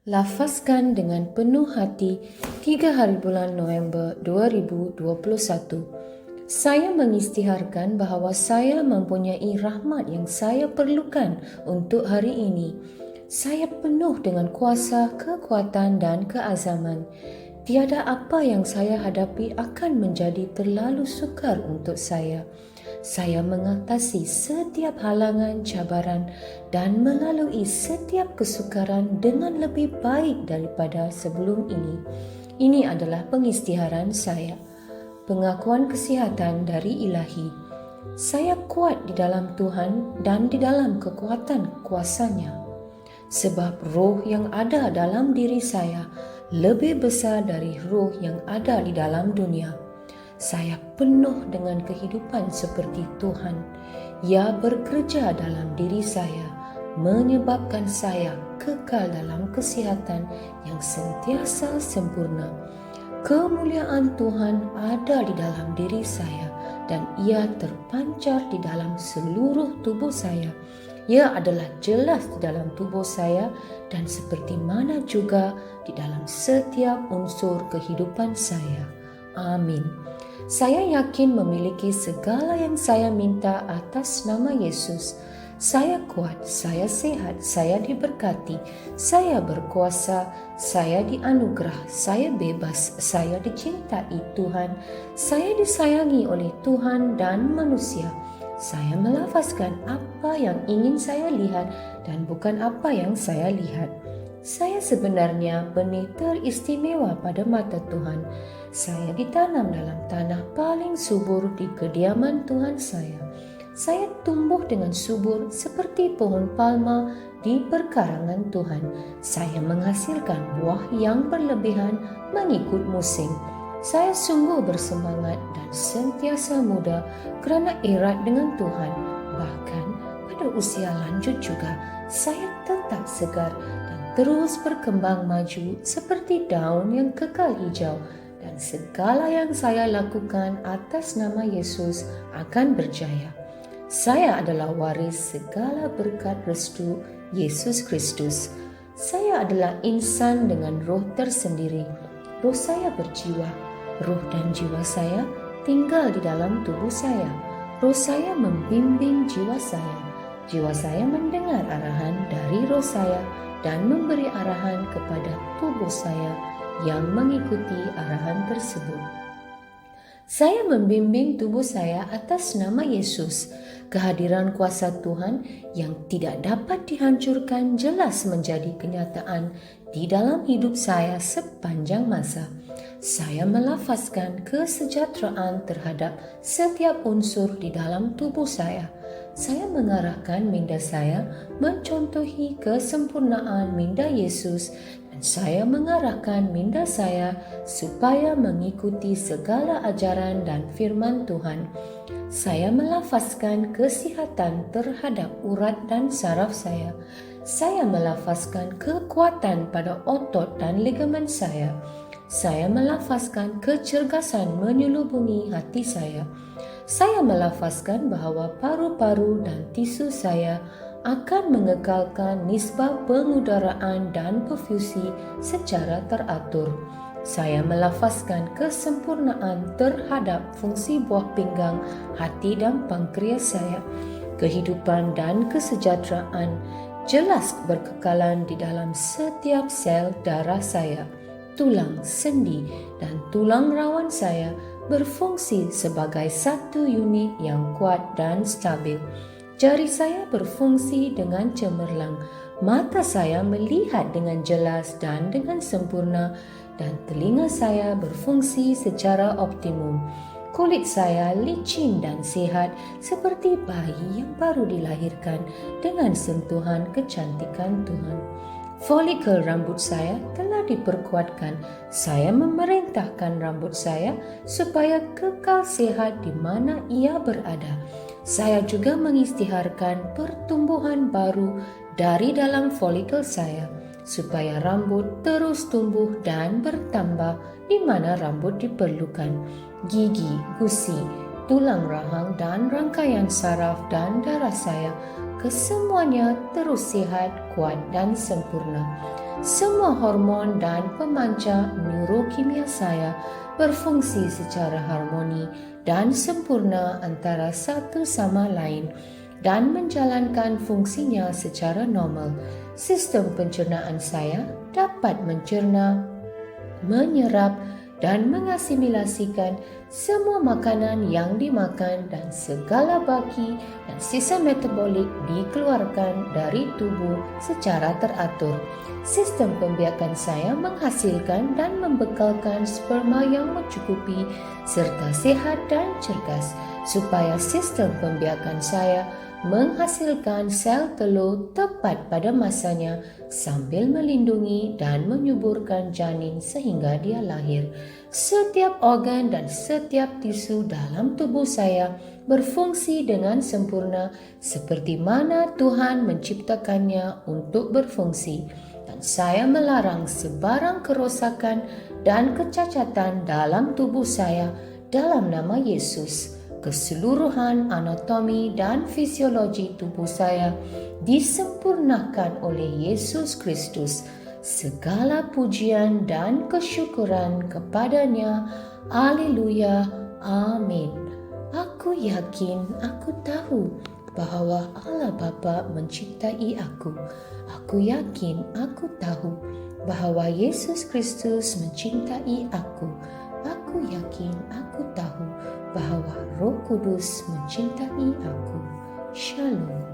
Lafazkan dengan penuh hati 3 hari bulan November 2021. Saya mengisytiharkan bahawa saya mempunyai rahmat yang saya perlukan untuk hari ini. Saya penuh dengan kuasa, kekuatan dan keazaman. Tiada apa yang saya hadapi akan menjadi terlalu sukar untuk saya. Saya mengatasi setiap halangan, cabaran dan melalui setiap kesukaran dengan lebih baik daripada sebelum ini. Ini adalah pengisytiharan saya. Pengakuan kesihatan dari Ilahi. Saya kuat di dalam Tuhan dan di dalam kekuatan kuasa-Nya. Sebab roh yang ada dalam diri saya lebih besar dari roh yang ada di dalam dunia. Saya penuh dengan kehidupan seperti Tuhan. Ia bekerja dalam diri saya, menyebabkan saya kekal dalam kesihatan yang sentiasa sempurna. Kemuliaan Tuhan ada di dalam diri saya dan ia terpancar di dalam seluruh tubuh saya. Ia adalah jelas di dalam tubuh saya dan seperti mana juga di dalam setiap unsur kehidupan saya. Amin. Saya yakin memiliki segala yang saya minta atas nama Yesus. Saya kuat, saya sehat, saya diberkati, saya berkuasa, saya dianugerah, saya bebas, saya dicintai Tuhan, saya disayangi oleh Tuhan dan manusia. Saya melafazkan apa yang ingin saya lihat dan bukan apa yang saya lihat. Saya sebenarnya benih teristimewa pada mata Tuhan. Saya ditanam dalam tanah paling subur di kediaman Tuhan saya. Saya tumbuh dengan subur seperti pohon palma di perkarangan Tuhan. Saya menghasilkan buah yang berlebihan mengikut musim. Saya sungguh bersemangat dan sentiasa muda kerana erat dengan Tuhan. Bahkan pada usia lanjut juga, saya tetap segar dan terus berkembang maju seperti daun yang kekal hijau. Dan segala yang saya lakukan atas nama Yesus akan berjaya. Saya adalah waris segala berkat restu Yesus Kristus. Saya adalah insan dengan roh tersendiri. Roh saya berjiwa. Roh dan jiwa saya tinggal di dalam tubuh saya. Roh saya membimbing jiwa saya. Jiwa saya mendengar arahan dari roh saya dan memberi arahan kepada tubuh saya yang mengikuti arahan tersebut. Saya membimbing tubuh saya atas nama Yesus. Kehadiran kuasa Tuhan yang tidak dapat dihancurkan jelas menjadi kenyataan di dalam hidup saya sepanjang masa. Saya melafazkan kesejahteraan terhadap setiap unsur di dalam tubuh saya. Saya mengarahkan minda saya mencontohi kesempurnaan minda Yesus dan saya mengarahkan minda saya supaya mengikuti segala ajaran dan firman Tuhan. Saya melafazkan kesihatan terhadap urat dan saraf saya. Saya melafazkan kekuatan pada otot dan ligamen saya. Saya melafazkan kecergasan menyelubungi hati saya. Saya melafazkan bahawa paru-paru dan tisu saya akan mengekalkan nisbah pengudaraan dan perfusi secara teratur. Saya melafazkan kesempurnaan terhadap fungsi buah pinggang, hati dan pankreas saya. Kehidupan dan kesejahteraan jelas berkekalan di dalam setiap sel darah saya. Tulang, sendi dan tulang rawan saya berfungsi sebagai satu unit yang kuat dan stabil. Jari saya berfungsi dengan cemerlang. Mata saya melihat dengan jelas dan dengan sempurna dan telinga saya berfungsi secara optimum. Kulit saya licin dan sihat seperti bayi yang baru dilahirkan dengan sentuhan kecantikan Tuhan. Folikel rambut saya telah diperkuatkan. Saya memerintahkan rambut saya supaya kekal sehat di mana ia berada. Saya juga mengisytiharkan pertumbuhan baru dari dalam folikel saya, supaya rambut terus tumbuh dan bertambah di mana rambut diperlukan. Gigi, gusi, tulang rahang dan rangkaian saraf dan darah saya kesemuanya terus sihat, kuat dan sempurna. Semua hormon dan pemancar neurokimia saya berfungsi secara harmoni dan sempurna antara satu sama lain dan menjalankan fungsinya secara normal. Sistem pencernaan saya dapat mencerna, menyerap dan mengasimilasikan semua makanan yang dimakan dan segala baki dan sisa metabolik dikeluarkan dari tubuh secara teratur. Sistem pembiakan saya menghasilkan dan membekalkan sperma yang mencukupi serta sehat dan cergas supaya sistem pembiakan saya menghasilkan sel telur tepat pada masanya sambil melindungi dan menyuburkan janin sehingga dia lahir. Setiap organ dan setiap tisu dalam tubuh saya berfungsi dengan sempurna seperti mana Tuhan menciptakannya untuk berfungsi. Dan saya melarang sebarang kerosakan dan kecacatan dalam tubuh saya dalam nama Yesus. Keseluruhan anatomi dan fisiologi tubuh saya disempurnakan oleh Yesus Kristus. Segala pujian dan kesyukuran kepadanya. Haleluya. Amin. Aku yakin, aku tahu bahawa Allah Bapa menciptai aku. Aku yakin, aku tahu bahawa Yesus Kristus mencintai aku. Aku yakin, aku tahu bahawa Roh Kudus mencintai aku. Shalom.